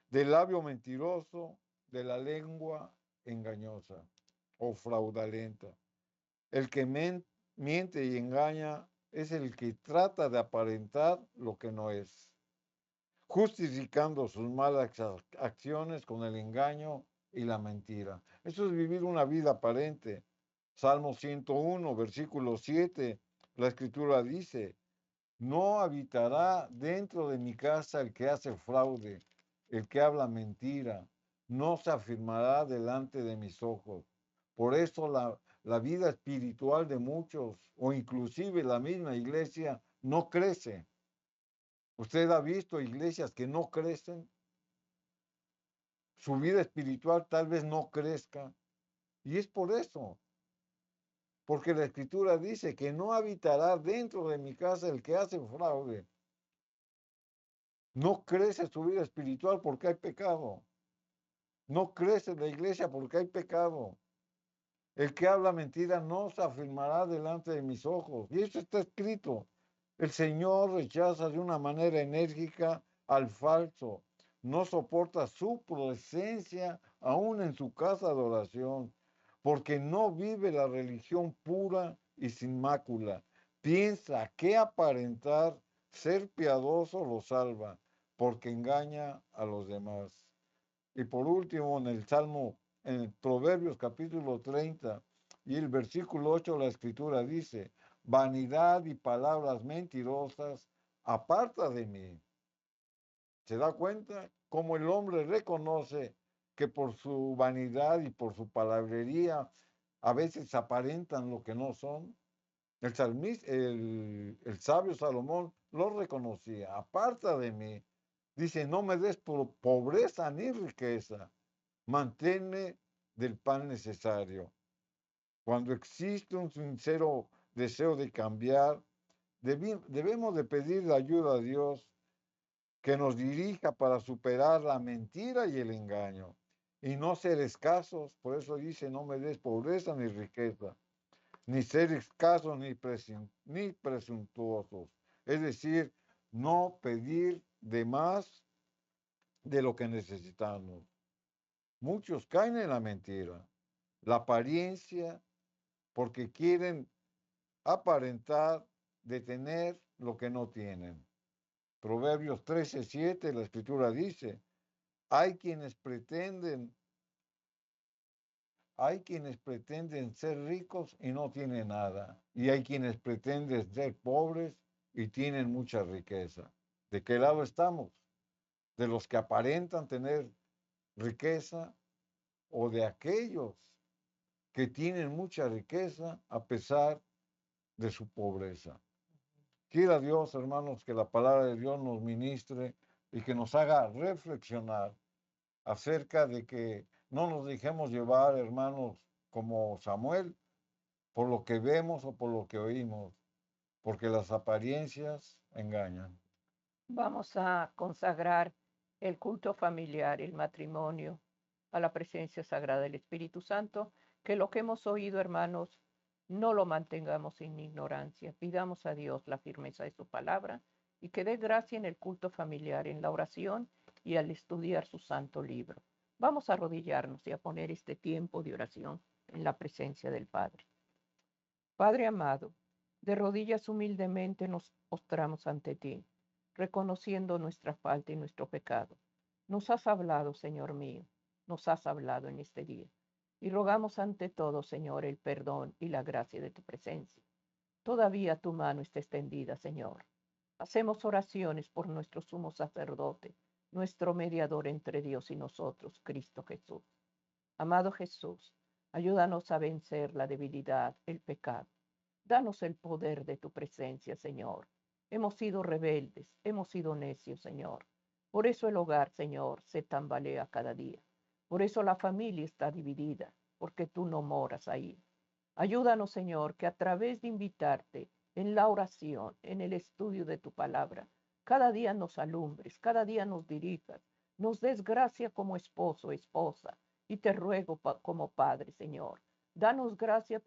S3: del labio mentiroso, de la lengua engañosa o fraudulenta. El que miente y engaña es el que trata de aparentar lo que no es, justificando sus malas acciones con el engaño y la mentira. Eso es vivir una vida aparente. Salmo 101, versículo 7, la Escritura dice, no habitará dentro de mi casa el que hace fraude, el que habla mentira, no se afirmará delante de mis ojos. Por eso la vida espiritual de muchos, o inclusive la misma iglesia, no crece. ¿Usted ha visto iglesias que no crecen? Su vida espiritual tal vez no crezca. Y es por eso. Porque la Escritura dice que no habitará dentro de mi casa el que hace fraude. No crece su vida espiritual porque hay pecado. No crece la iglesia porque hay pecado. El que habla mentira no se afirmará delante de mis ojos. Y eso está escrito. El Señor rechaza de una manera enérgica al falso. No soporta su presencia aún en su casa de oración, porque no vive la religión pura y sin mácula. Piensa que aparentar ser piadoso lo salva, porque engaña a los demás. Y por último, en Proverbios capítulo 30 y el versículo 8, la Escritura dice, vanidad y palabras mentirosas, aparta de mí. ¿Se da cuenta cómo el hombre reconoce que por su vanidad y por su palabrería a veces aparentan lo que no son? El sabio Salomón lo reconocía, aparta de mí. Dice, no me des pobreza ni riqueza, manténme del pan necesario. Cuando existe un sincero deseo de cambiar, debemos de pedir la ayuda a Dios que nos dirija para superar la mentira y el engaño y no ser escasos. Por eso dice, no me des pobreza ni riqueza, ni ser escasos ni presuntuosos. Es decir, no pedir de más de lo que necesitamos. Muchos caen en la mentira, la apariencia, porque quieren aparentar de tener lo que no tienen. Proverbios 13:7, la escritura dice, hay quienes pretenden ser ricos y no tienen nada, y hay quienes pretenden ser pobres y tienen mucha riqueza. ¿De qué lado estamos? ¿De los que aparentan tener riqueza o de aquellos que tienen mucha riqueza a pesar de su pobreza? Quiera Dios, hermanos, que la palabra de Dios nos ministre y que nos haga reflexionar acerca de que no nos dejemos llevar, hermanos, como Samuel, por lo que vemos o por lo que oímos, porque las apariencias engañan.
S2: Vamos a consagrar el culto familiar, el matrimonio, a la presencia sagrada del Espíritu Santo, que lo que hemos oído, hermanos, no lo mantengamos en ignorancia. Pidamos a Dios la firmeza de su palabra y que dé gracia en el culto familiar, en la oración y al estudiar su santo libro. Vamos a arrodillarnos y a poner este tiempo de oración en la presencia del Padre. Padre amado, de rodillas humildemente nos postramos ante ti, reconociendo nuestra falta y nuestro pecado. Nos has hablado, Señor mío, nos has hablado en este día. Y rogamos ante todo, Señor, el perdón y la gracia de tu presencia. Todavía tu mano está extendida, Señor. Hacemos oraciones por nuestro sumo sacerdote, nuestro mediador entre Dios y nosotros, Cristo Jesús. Amado Jesús, ayúdanos a vencer la debilidad, el pecado. Danos el poder de tu presencia, Señor. Hemos sido rebeldes, hemos sido necios, Señor. Por eso el hogar, Señor, se tambalea cada día. Por eso la familia está dividida, porque tú no moras ahí. Ayúdanos, Señor, que a través de invitarte en la oración, en el estudio de tu palabra, cada día nos alumbres, cada día nos dirijas, nos des gracia como esposo, esposa, y te ruego como Padre, Señor. Danos gracia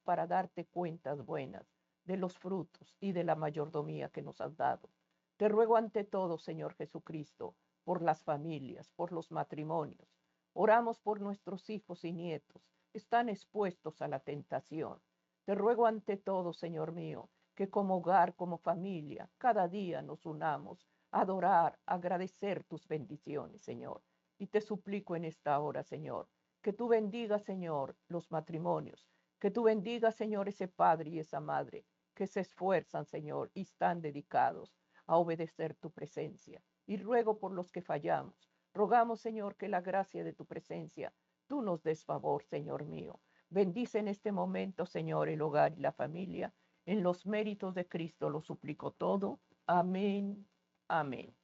S2: para darte cuentas buenas de los frutos y de la mayordomía que nos has dado. Te ruego ante todo, Señor Jesucristo, por las familias, por los matrimonios. Oramos por nuestros hijos y nietos. Están expuestos a la tentación. Te ruego ante todo, Señor mío, que como hogar, como familia, cada día nos unamos a adorar, a agradecer tus bendiciones, Señor. Y te suplico en esta hora, Señor, que tú bendigas, Señor, los matrimonios, que tú bendigas, Señor, ese padre y esa madre que se esfuerzan, Señor, y están dedicados a obedecer tu presencia. Y ruego por los que fallamos. Rogamos, Señor, que la gracia de tu presencia tú nos des favor, Señor mío. Bendice en este momento, Señor, el hogar y la familia. En los méritos de Cristo lo suplico todo. Amén. Amén.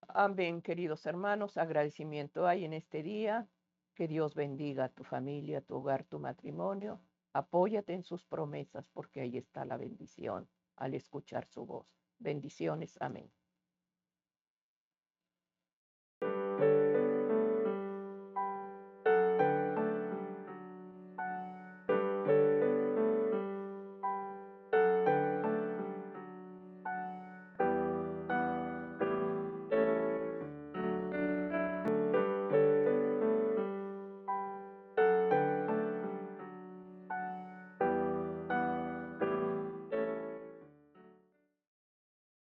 S2: Amén, queridos hermanos. Agradecimiento hay en este día. Que Dios bendiga a tu familia, tu hogar, tu matrimonio. Apóyate en sus promesas porque ahí está la bendición al escuchar su voz. Bendiciones. Amén.